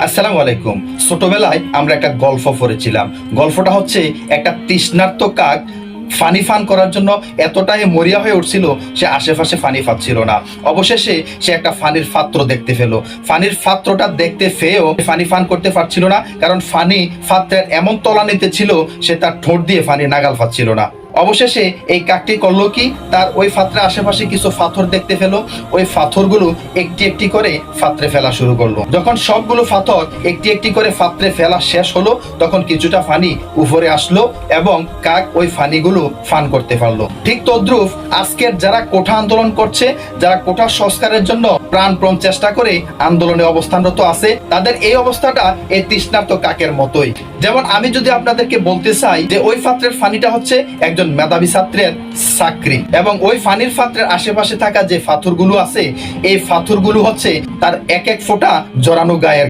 আসসালামু আলাইকুম। ছোটবেলায় আমরা একটা গল্প পড়েছিলাম। গল্পটা হচ্ছে একটা তৃষ্ণার্ত কাক ফানি ফান করার জন্য এতটাই মরিয়া হয়ে উঠছিল, সে আশেপাশে ফানি পাচ্ছিল না। অবশেষে সে একটা ফানির পাত্র দেখতে পেল। ফানির পাত্রটা দেখতে পেয়েও ফানি ফান করতে পারছিল না, কারণ ফানি পাত্রের এমন তলানিতে ছিল সে তার ঠোঁট দিয়ে ফানি নাগাল পাচ্ছিল না। অবশেষে এই কাকটি করলো কি, তার ওই পাত্রের আশেপাশে কিছু পাথর দেখতে পেল। ওই পাথরগুলো একটি একটি করে পাত্রে ফেলা শুরু করলো। যখন সবগুলো পাথর একটি একটি করে পাত্রে ফেলা শেষ হলো, তখন কিছুটা পানি উপরে আসলো এবং কাক ওই পানিগুলো ফান করতে পারলো। ঠিক তদ্রুপ আজকের যারা কোঠা আন্দোলন করছে, যারা কোঠা সংস্কারের জন্য প্রাণপণ চেষ্টা করে আন্দোলনে অবস্থানরত আছে, তাদের এই অবস্থাটা এই তৃষ্ণার্ত কাকের মতোই। যেমন আমি যদি আপনাদেরকে বলতে চাই যে ওই পাত্রের পানিটা হচ্ছে একজন মেধাবী ছাত্রের চাকরি, এবং ওই পানির পাত্রের আশেপাশে থাকা যে পাথরগুলো আছে, এই পাথরগুলো হচ্ছে তার এক এক ফোঁটা জড়ানো গায়ের